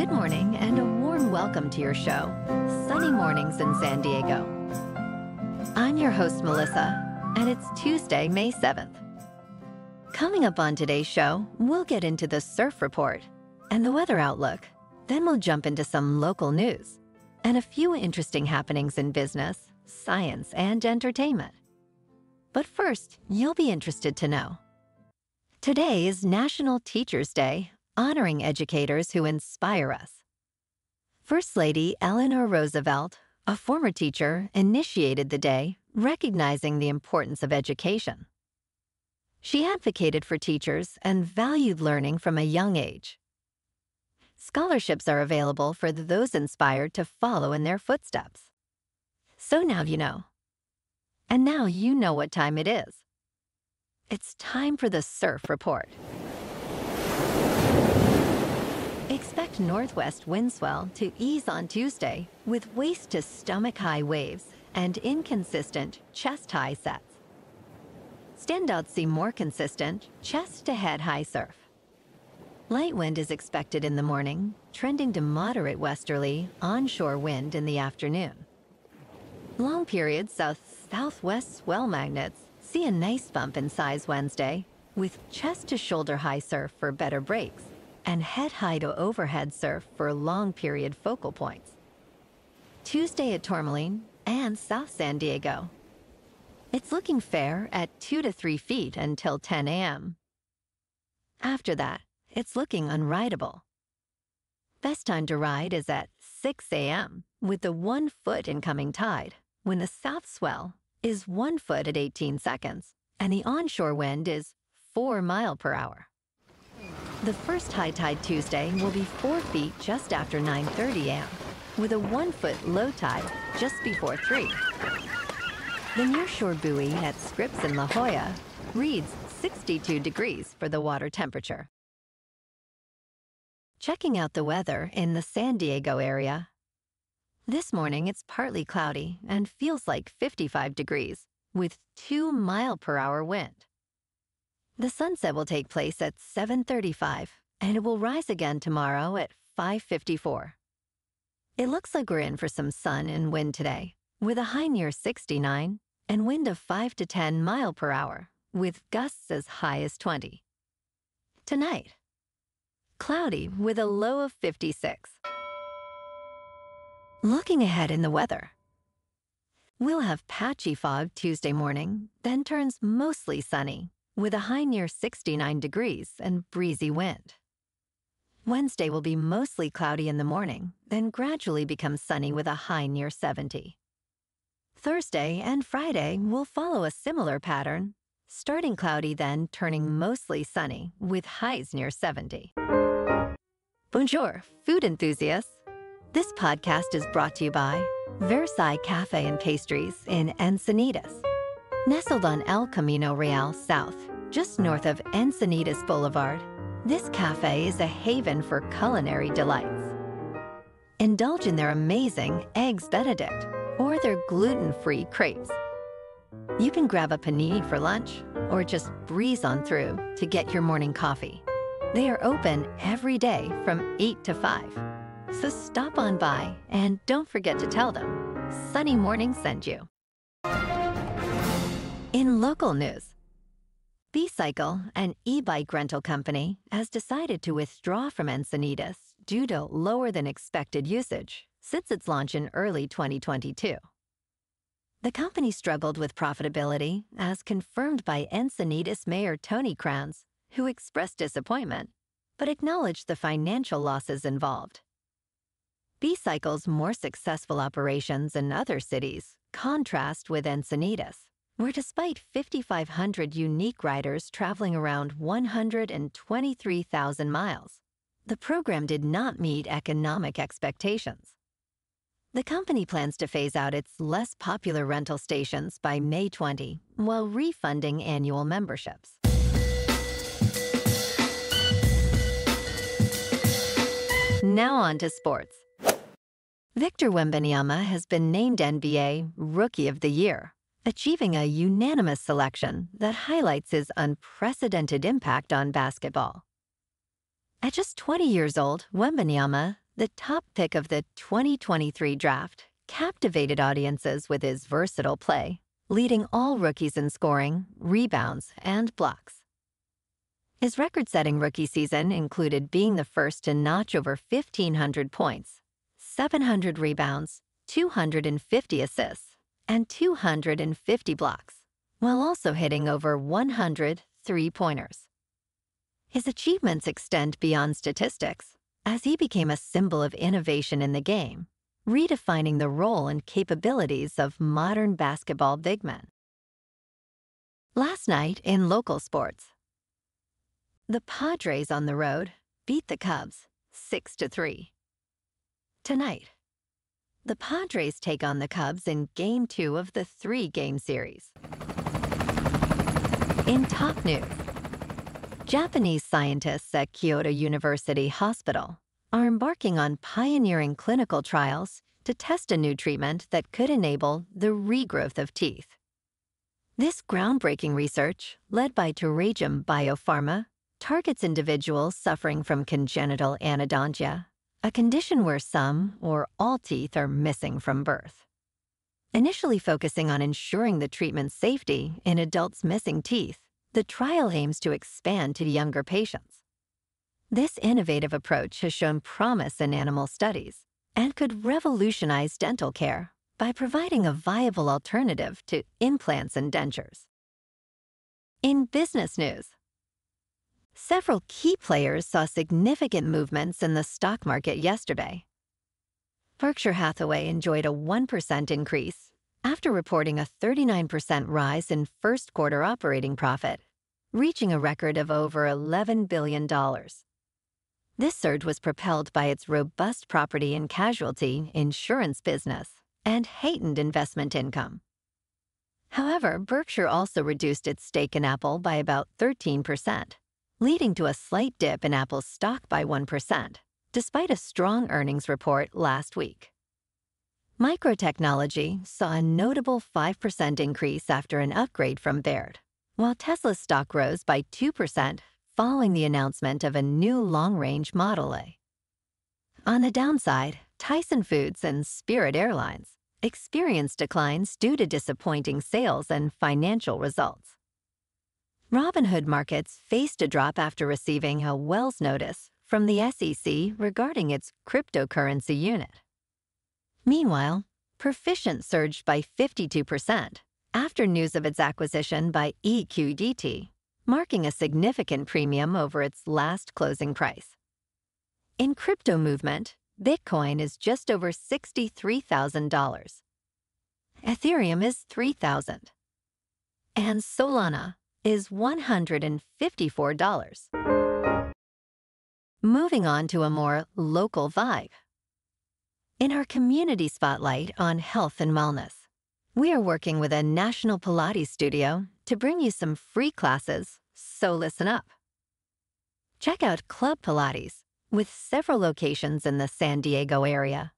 Good morning and a warm welcome to your show, Sunny Mornings in San Diego. I'm your host, Melissa, and it's Tuesday, May 7th. Coming up on today's show, we'll get into the surf report and the weather outlook. Then we'll jump into some local news and a few interesting happenings in business, science, and entertainment. But first, you'll be interested to know. Today is National Teachers' Day, honoring educators who inspire us. First Lady Eleanor Roosevelt, a former teacher, initiated the day, recognizing the importance of education. She advocated for teachers and valued learning from a young age. Scholarships are available for those inspired to follow in their footsteps. So now you know. And now you know what time it is. It's time for the surf report. Expect northwest wind swell to ease on Tuesday with waist to stomach high waves and inconsistent chest high sets. Standouts see more consistent chest to head high surf. Light wind is expected in the morning, trending to moderate westerly onshore wind in the afternoon. Long period south-southwest swell magnets see a nice bump in size Wednesday with chest to shoulder high surf for better breaks and head high to overhead surf for long period focal points. Tuesday at Tourmaline and South San Diego. It's looking fair at 2 to 3 feet until 10 a.m. After that, it's looking unrideable. Best time to ride is at 6 a.m. with the 1 foot incoming tide, when the south swell is 1 foot at 18 seconds and the onshore wind is 4 miles per hour. The first high tide Tuesday will be 4 feet just after 9:30 a.m. with a 1 foot low tide just before 3. The nearshore buoy at Scripps in La Jolla reads 62 degrees for the water temperature. Checking out the weather in the San Diego area. This morning it's partly cloudy and feels like 55 degrees with 2 miles per hour wind. The sunset will take place at 7:35 and it will rise again tomorrow at 5:54. It looks like we're in for some sun and wind today with a high near 69 and wind of 5 to 10 miles per hour with gusts as high as 20. Tonight, cloudy with a low of 56. Looking ahead in the weather. We'll have patchy fog Tuesday morning, then turns mostly sunny with a high near 69 degrees and breezy wind. Wednesday will be mostly cloudy in the morning, then gradually become sunny with a high near 70. Thursday and Friday will follow a similar pattern, starting cloudy then turning mostly sunny with highs near 70. Bonjour, food enthusiasts. This podcast is brought to you by Versailles Cafe and Pastries in Encinitas. Nestled on El Camino Real South, just north of Encinitas Boulevard, this cafe is a haven for culinary delights. Indulge in their amazing Eggs Benedict or their gluten-free crepes. You can grab a panini for lunch or just breeze on through to get your morning coffee. They are open every day from 8 to 5. So stop on by and don't forget to tell them Sunny Morning sent you. In local news, B-Cycle, an e-bike rental company, has decided to withdraw from Encinitas due to lower than expected usage since its launch in early 2022. The company struggled with profitability as confirmed by Encinitas Mayor Tony Kranz, who expressed disappointment, but acknowledged the financial losses involved. B-Cycle's more successful operations in other cities contrast with Encinitas, where despite 5,500 unique riders traveling around 123,000 miles, the program did not meet economic expectations. The company plans to phase out its less popular rental stations by May 20 while refunding annual memberships. Now on to sports. Victor Wembanyama has been named NBA Rookie of the Year, achieving a unanimous selection that highlights his unprecedented impact on basketball. At just 20 years old, Wembanyama, the top pick of the 2023 draft, captivated audiences with his versatile play, leading all rookies in scoring, rebounds, and blocks. His record-setting rookie season included being the first to notch over 1,500 points, 700 rebounds, 250 assists, and 250 blocks, while also hitting over 100 three-pointers. His achievements extend beyond statistics, as he became a symbol of innovation in the game, redefining the role and capabilities of modern basketball big men. Last night in local sports, the Padres on the road beat the Cubs 6-3. Tonight, the Padres take on the Cubs in Game 2 of the 3-game series. In top news, Japanese scientists at Kyoto University Hospital are embarking on pioneering clinical trials to test a new treatment that could enable the regrowth of teeth. This groundbreaking research, led by Tourmaline Biopharma, targets individuals suffering from congenital anodontia, a condition where some or all teeth are missing from birth. Initially focusing on ensuring the treatment's safety in adults missing teeth, the trial aims to expand to younger patients. This innovative approach has shown promise in animal studies and could revolutionize dental care by providing a viable alternative to implants and dentures. In business news, several key players saw significant movements in the stock market yesterday. Berkshire Hathaway enjoyed a 1% increase after reporting a 39% rise in first-quarter operating profit, reaching a record of over $11 billion. This surge was propelled by its robust property and casualty insurance business and heightened investment income. However, Berkshire also reduced its stake in Apple by about 13%, leading to a slight dip in Apple's stock by 1%, despite a strong earnings report last week. Microtechnology saw a notable 5% increase after an upgrade from Baird, while Tesla's stock rose by 2% following the announcement of a new long-range Model A. On the downside, Tyson Foods and Spirit Airlines experienced declines due to disappointing sales and financial results. Robinhood markets faced a drop after receiving a Wells notice from the SEC regarding its cryptocurrency unit. Meanwhile, Perficient surged by 52% after news of its acquisition by EQDT, marking a significant premium over its last closing price. In crypto movement, Bitcoin is just over $63,000. Ethereum is $3,000. And Solana is $154. Moving on to a more local vibe. In our community spotlight on health and wellness, we are working with a national Pilates studio to bring you some free classes, so listen up. Check out Club Pilates, with several locations in the San Diego area.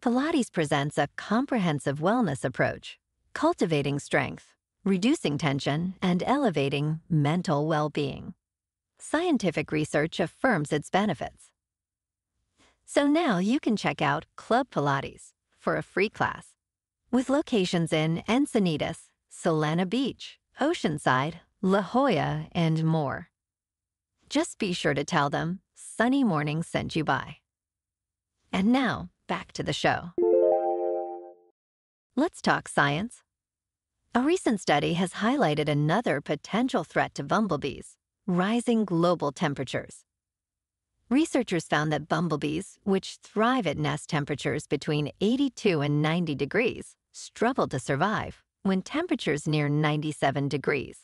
Pilates presents a comprehensive wellness approach, cultivating strength, reducing tension, and elevating mental well-being. Scientific research affirms its benefits. So now you can check out Club Pilates for a free class, with locations in Encinitas, Solana Beach, Oceanside, La Jolla, and more. Just be sure to tell them Sunny Morning sent you by. And now, back to the show. Let's talk science. A recent study has highlighted another potential threat to bumblebees: rising global temperatures. Researchers found that bumblebees, which thrive at nest temperatures between 82 and 90 degrees, struggle to survive when temperatures near 97 degrees.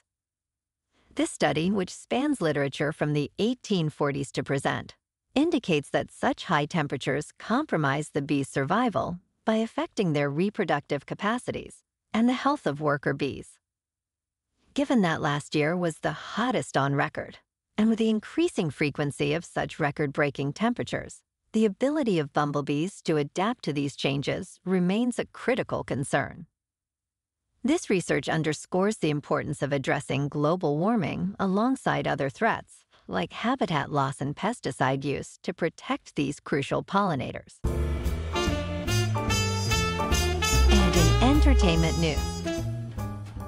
This study, which spans literature from the 1840s to present, indicates that such high temperatures compromise the bees' survival by affecting their reproductive capacities and the health of worker bees. Given that last year was the hottest on record, and with the increasing frequency of such record-breaking temperatures, the ability of bumblebees to adapt to these changes remains a critical concern. This research underscores the importance of addressing global warming alongside other threats, like habitat loss and pesticide use, to protect these crucial pollinators. And in entertainment news,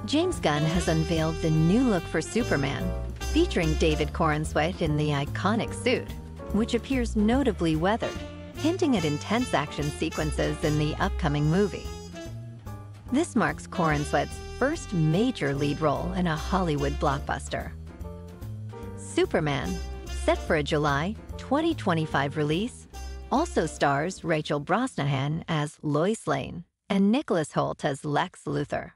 James Gunn has unveiled the new look for Superman, featuring David Corenswet in the iconic suit, which appears notably weathered, hinting at intense action sequences in the upcoming movie. This marks Corenswet's first major lead role in a Hollywood blockbuster. Superman, set for a July 2025 release, also stars Rachel Brosnahan as Lois Lane and Nicholas Hoult as Lex Luthor.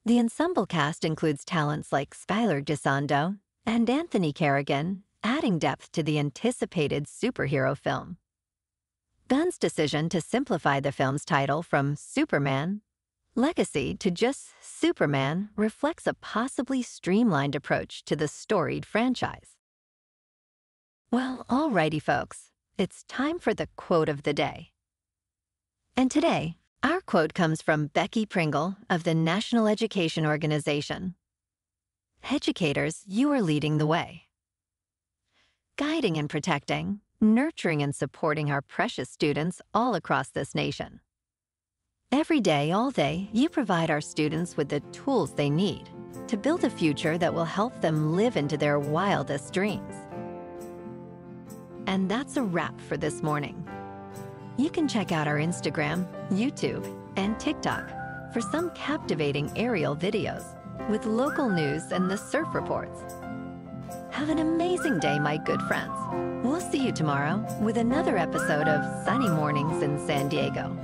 The ensemble cast includes talents like Skylar Gisondo and Anthony Carrigan, adding depth to the anticipated superhero film. Gunn's decision to simplify the film's title from Superman Legacy to just Superman reflects a possibly streamlined approach to the storied franchise. Well, alrighty folks, it's time for the quote of the day. And today, our quote comes from Becky Pringle of the National Education Organization. Educators, you are leading the way. Guiding and protecting, nurturing and supporting our precious students all across this nation. Every day, all day, you provide our students with the tools they need to build a future that will help them live into their wildest dreams. And that's a wrap for this morning. You can check out our Instagram, YouTube, and TikTok for some captivating aerial videos with local news and the surf reports. Have an amazing day, my good friends. We'll see you tomorrow with another episode of Sunny Mornings in San Diego.